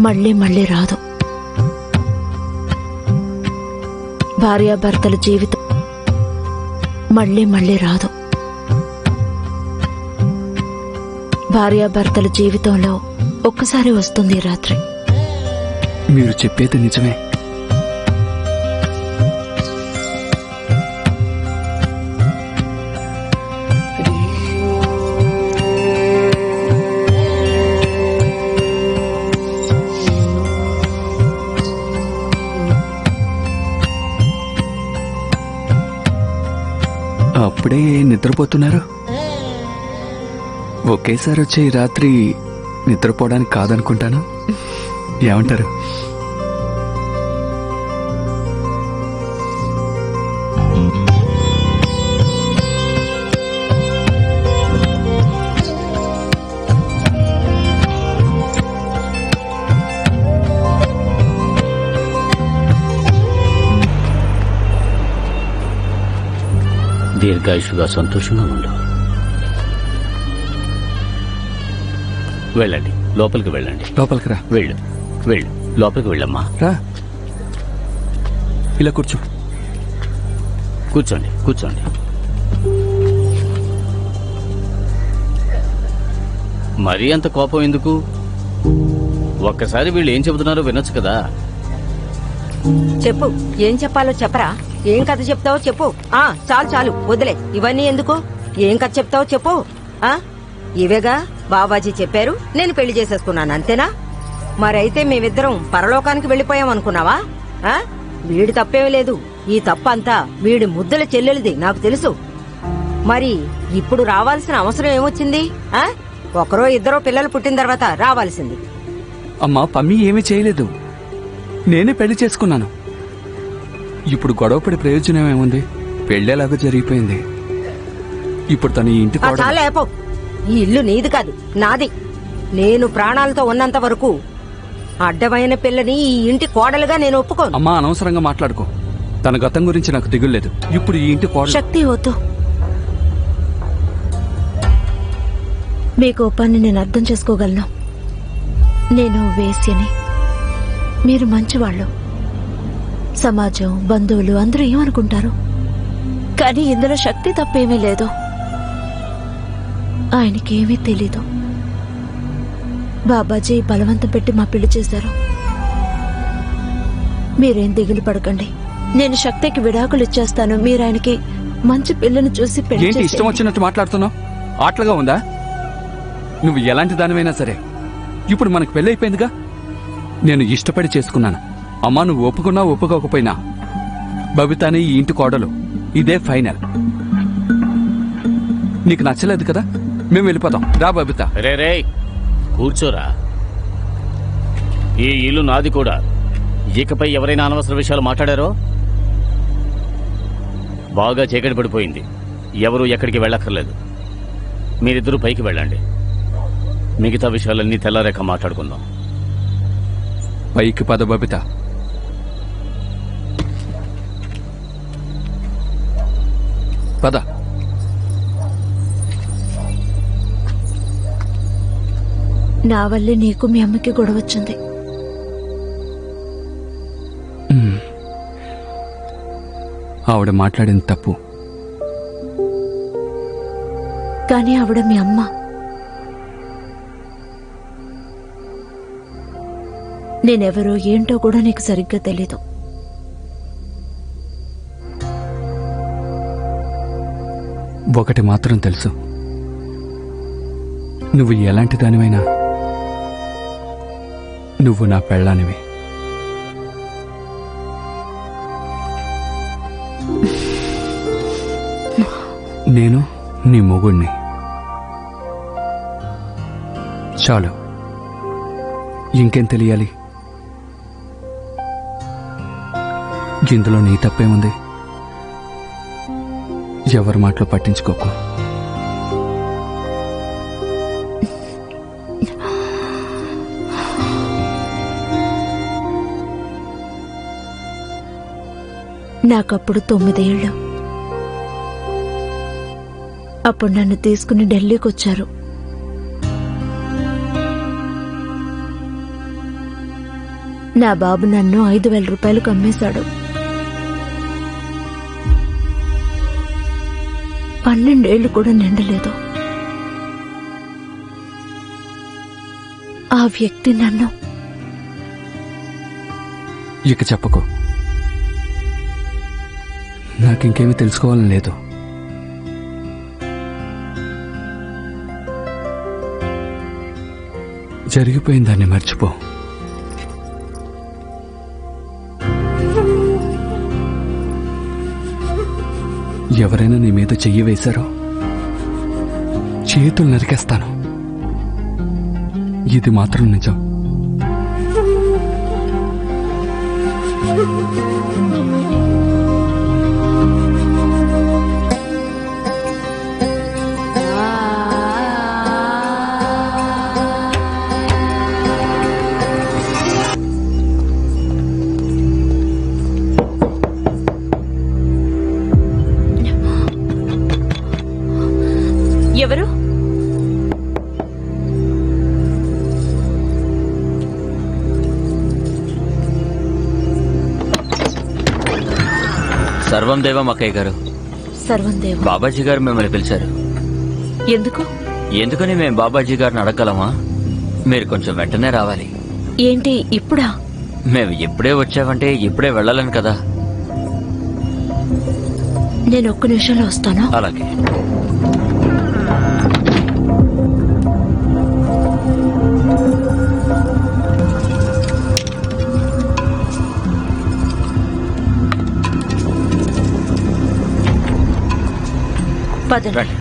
మళ్ళీ మళ్ళీ రాదు. భార్యాభర్తల జీవితం మళ్ళీ మళ్ళీ రాదు. భార్యాభర్తల జీవితంలో ఒక్కసారి వస్తుంది ఈ రాత్రి. మీరు చెప్పేది నిజమే. అప్పుడే నిద్రపోతున్నారు? ఒకేసారి వచ్చే ఈ రాత్రి నిద్రపోవడానికి కాదనుకుంటాను. ఏమంటారు? దీర్ఘాయుషుగా సంతోషంగా ఉండు. వెళ్ళండి, లోపలికి వెళ్ళండి. లోపలికి రా. వెళ్ళు వెళ్ళు, లోపలికి వెళ్ళమ్మా. రా, ఇలా కూర్చో. కూర్చోండి కూర్చోండి. మరీ అంత కోపం ఎందుకు? ఒక్కసారి వీళ్ళు ఏం చెబుతున్నారో వినొచ్చు కదా. చెప్పు, ఏం చెప్పాలో చెప్పరా? ఏం కథ చెప్తావో చెప్పు. చాలు చాలు, వదిలే. ఇవన్నీ ఎందుకు? ఏం కథ చెప్తావో చెప్పు. ఇవేగా బాబాజీ చెప్పారు, నేను పెళ్లి చేసేసుకున్నాను, అంతేనా? మరైతే మేమిద్దరం పరలోకానికి వెళ్లిపోయాం అనుకున్నావా? వీడి తప్పేమీ లేదు. ఈ తప్పంతా వీడి ముద్దుల చెల్లెలిది, నాకు తెలుసు. మరి ఇప్పుడు రావాల్సిన అవసరం ఏమొచ్చింది? ఒకరో ఇద్దరో పిల్లలు పుట్టిన తర్వాత రావాల్సింది. అమ్మా, పమ్మి ఏమీ చేయలేదు. నేనే పెళ్లి చేసుకున్నాను. ఇప్పుడు గొడవపడి ప్రయోజనం ఏముంది? పెళ్లేలాగా జరిగిపోయింది. ఇప్పుడు తను ఈ ఇంటి చాలా ఏపో. ఈ ఇల్లు నీది కాదు, నాది. నేను ప్రాణాలతో ఉన్నంత వరకు అడ్డమైన పిల్లని ఈ ఇంటి కోడలుగా నేను ఒప్పుకోను. అమ్మా, అనవసరంగా మాట్లాడుకో. తన గతం గురించి నాకు దిగులేదు. ఇప్పుడు ఈ ఇంటి కోడలు. శక్తి వద్దు. మీ కోపాన్ని నేను అర్థం చేసుకోగలను. నేను వేశ్యని, మీరు మంచివాళ్ళు. సమాజం, బంధువులు అందరూ ఏమనుకుంటారు? కానీ ఇందులో శక్తి తప్పేమీ లేదు. ఆయనకేమీ తెలీదు. బాబాజీ బలవంతం పెట్టి మా పెళ్లి చేశారు. మీరేం దిగులు పడకండి. నేను శక్తికి విడాకులు ఇచ్చేస్తాను. మీరు ఆయనకి మంచి పిల్లని చూసి పెళ్లి ఏంటి ఇష్టం వచ్చినట్టు మాట్లాడుతున్నావు? ఆటలుగా ఉందా? నువ్వు ఎలాంటి దానివైనా సరే, ఇప్పుడు మనకు పెళ్ళైపోయిందిగా. నేను ఇష్టపడి చేసుకున్నాను. అమ్మా, నువ్వు ఒప్పుకున్నా ఒప్పుకోకపోయినా బబితాని ఈ ఇంటి కోడలు. ఇదే ఫైనల్. నీకు నచ్చలేదు కదా? మేము వెళ్ళిపోతాం. రా బబిత. రే కూర్చోరా. ఈ ఇల్లు నాది కూడా. ఇకపై ఎవరైనా అనవసర విషయాలు మాట్లాడారో? బాగా చీకటి పడిపోయింది. ఎవరూ ఎక్కడికి వెళ్ళక్కర్లేదు. మీరిద్దరూ పైకి వెళ్ళండి. మిగతా విషయాలన్నీ తెల్లారేక మాట్లాడుకుందాం. పైకి పద బబిత. పద. నా వల్లే నీకు మీ అమ్మకి గొడవ వచ్చింది. ఆవిడ మాట్లాడింది తప్పు. కానీ ఆవిడ మీ అమ్మ. నేనెవరో ఏంటో కూడా నీకు సరిగ్గా తెలీదు. ఒకటి మాత్రం తెలుసు, నువ్వు ఎలాంటి దానివైనా నువ్వు నా పెళ్ళానివి. నేను నీ మొగుణ్ణి. చాలు, ఇంకేం తెలియాలి? ఇందులో నీ తప్పేముంది? ఎవరి మాటలు పట్టించుకోకు. నాకప్పుడు 9 ఏళ్ళు. అప్పుడు నన్ను తీసుకుని ఢిల్లీకి వచ్చారు. నా బాబు నన్ను 5,000 రూపాయలకు అమ్మేశాడు. 12 ఏళ్లు కూడా నిండలేదు. ఆ వ్యక్తి నన్ను ఇక చెప్పకు. నాకింకేమీ తెలుసుకోవాలని లేదు. జరిగిపోయిన దాన్ని మర్చిపో. ఎవరైనా నీ మీద చెయ్యి వేశారో చేతులు నరికేస్తాను. ఇది మాత్రం నిజం. ఎవరు? సర్వం దేవం అక్కయ్య గారు. సర్వం దేవ. బాబాజీ గారు మిమ్మల్ని పిలిచారు. ఎందుకు? ఎందుకని మేము బాబాజీ గారిని అడగలమా? మీరు కొంచెం వెంటనే రావాలి. ఏంటి ఇప్పుడా? మేము ఎప్పుడే వచ్చామంటే ఇప్పుడే వెళ్ళాలని కదా. నేను ఒక్క నిమిషంలో వస్తాను. అలాగే. పదండి. రండి.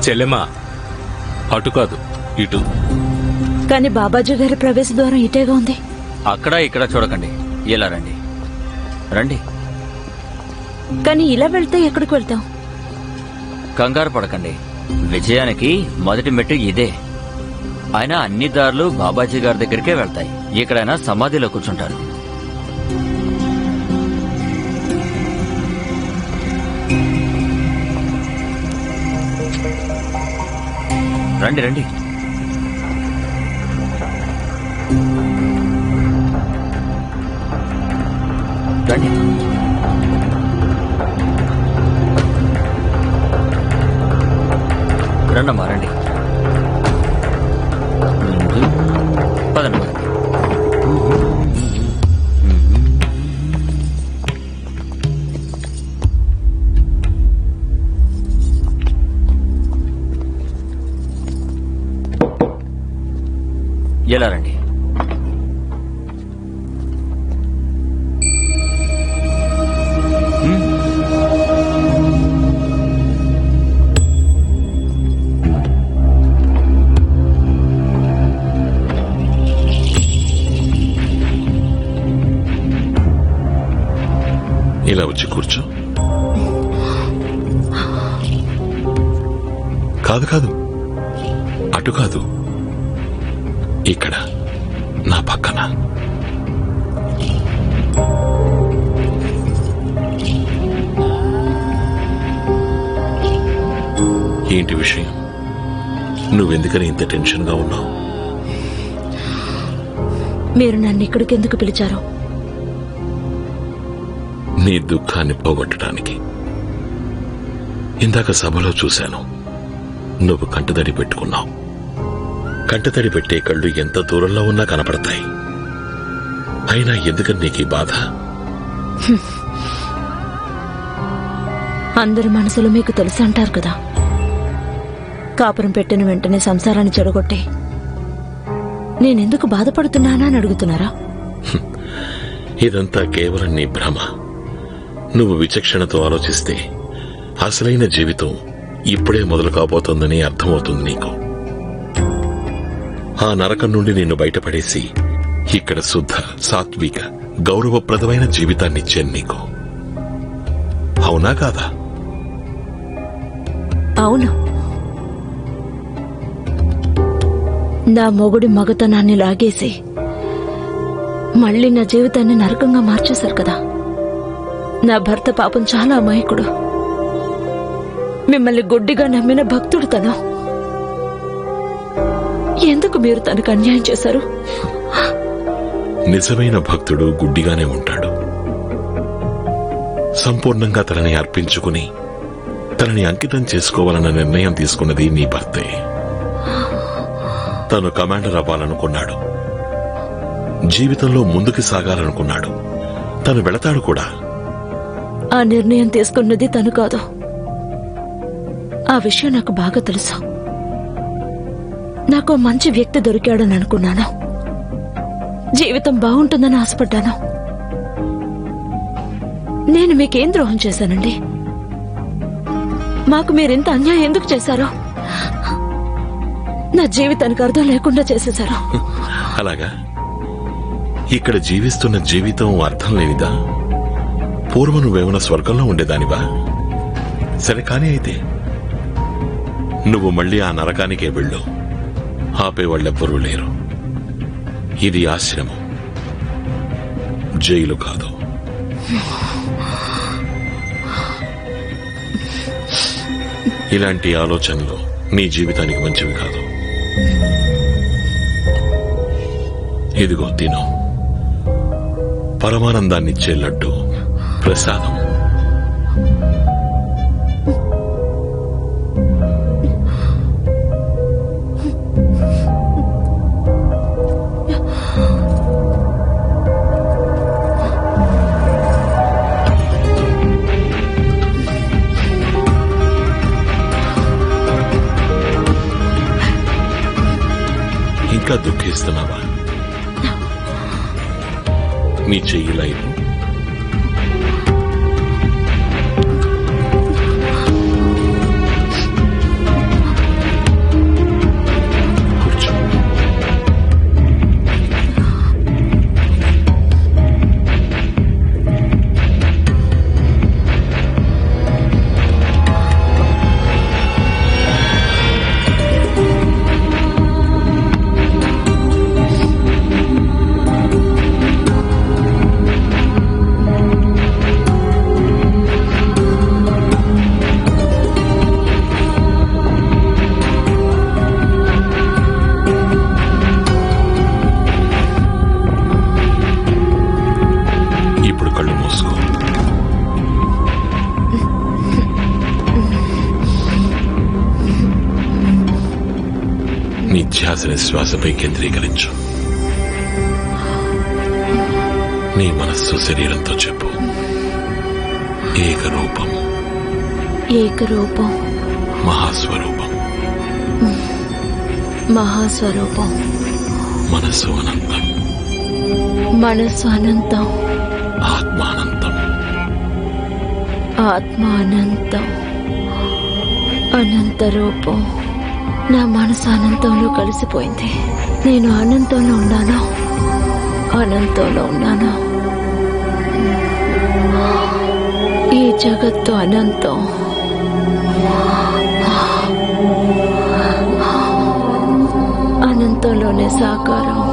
చెల్లెమ్మా, అటు కాదు ఇటు. కానీ బాబాజీ గారి ప్రవేశ ద్వారం ఇటేగా ఉంది. అక్కడ ఇక్కడ చూడకండి, ఇలా రండి. రండి. కానీ ఇలా వెళ్తే ఎక్కడికి వెళ్తాం? కంగారు పడకండి. విజయానికి మొదటి మెట్టు ఇదే. ఆయన అన్ని దారులు బాబాజీ గారి దగ్గరికే వెళ్తాయి. ఎక్కడైనా సమాధిలో కూర్చుంటారు. రండి రండి. రండి. రండమ్మా రండి. పదండి. ఎలా రండి. ఇలా వచ్చి కూర్చో. కాదు కాదు, అటు కాదు, ఇక్కడ నా పక్కన. ఏంటి విషయం? నువ్వెందుకని ఇంత టెన్షన్ గా ఉన్నావు? మీరు నన్ను ఇక్కడికి ఎందుకు పిలిచారు? నీ దుఃఖాన్ని పోగొట్టడానికి. ఇందాక సభలో చూశాను, నువ్వు కంటతడి పెట్టుకున్నావు. కంటతడి పెట్టే కళ్ళు ఎంత దూరంలో ఉన్నా కనపడతాయి. అయినా ఎందుకని నీకు ఈ బాధ? అందరి మనసులో మీకు తెలుసు అంటారు కదా. కాపురం పెట్టిన వెంటనే సంసారాన్ని చెడగొట్టే నేనెందుకు బాధపడుతున్నానా అని అడుగుతున్నారా? ఇదంతా కేవలం నీ భ్రమ. నువ్వు విచక్షణతో ఆలోచిస్తే అసలైన జీవితం ఇప్పుడే మొదలు కాబోతోందని అర్థమవుతుంది నీకు. ఆ నరకం నుండి నిన్ను బయటపడేసి ఇక్కడ శుద్ధ, సాత్విక, గౌరవప్రదమైన జీవితాన్నిచ్చాను నీకు. అవునా కాదా? అవును. నా మొగుడి మగతనాన్ని లాగేసి మళ్ళీ నా జీవితాన్ని నరకంగా మార్చేశారు కదా. నా భర్త పాపం చాలా అమాయకుడు. మిమ్మల్ని గుడ్డిగా నమ్మిన భక్తుడు తను. ఎందుకు మీరు తనకు అన్యాయం చేశారు? నిజమైన భక్తుడు గుడ్డిగానే ఉంటాడు. సంపూర్ణంగా తనని అర్పించుకుని తనని అంకితం చేసుకోవాలన్న నిర్ణయం తీసుకున్నది నీ భర్తే. తను కమాండర్ అవ్వాలనుకున్నాడు. జీవితంలో ముందుకు సాగాలనుకున్నాడు. తను వెళతాడు కూడా. ఆ నిర్ణయం తీసుకున్నది తను కాదు. ఆ విషయం నాకు బాగా తెలుసు. నాకు మంచి వ్యక్తి దొరికాడని అనుకున్నాను. జీవితం బాగుంటుందని ఆశపడ్డాను. నేను మీకేం ద్రోహం చేశానండి? మాకు మీరింత అన్యాయం ఎందుకు చేశారో? నా జీవితానికి అర్థం లేకుండా చేసేశారు. అలాగా? ఇక్కడ జీవిస్తున్న జీవితం అర్థం లేనిదా? పూర్వం నువ్వేమైనా స్వర్గంలో ఉండేదానివా? సరే కాని అయితే నువ్వు మళ్ళీ ఆ నరకానికే వెళ్ళు. ఆపేవాళ్ళెవ్వరూ లేరు. ఇది ఆశ్రమం, జైలు కాదు. ఇలాంటి ఆలోచనలు నీ జీవితానికి మంచివి కాదు. ఇదిగో తిను. పరమానందాన్నిచ్చే లడ్డు ప్రసాదం. ఇంకా దుఃఖిస్తున్నావా? నీ చెయ్యి లైపు. కూర్చో. ఇప్పుడు కళ్ళు మూసుకో. నీ ధ్యాసని శ్వాసపై కేంద్రీకరించు. నీ మనస్సు శరీరంతో చెప్పు. ఏకరూపం, ఏకరూపం, మహాస్వరూపం, మహాస్వరూపం, మనస్సు అనంతం, మనస్సు అనంతం, ఆత్మానంతం. ఆత్మ అనంతం, అనంత రూపం. నా మనసు అనంతంలో కలిసిపోయింది. నేను అనంతంలో ఉన్నాను, అనంతంలో ఉన్నాను. ఈ జగత్తు అనంతం. అనంతంలోనే సాకారం.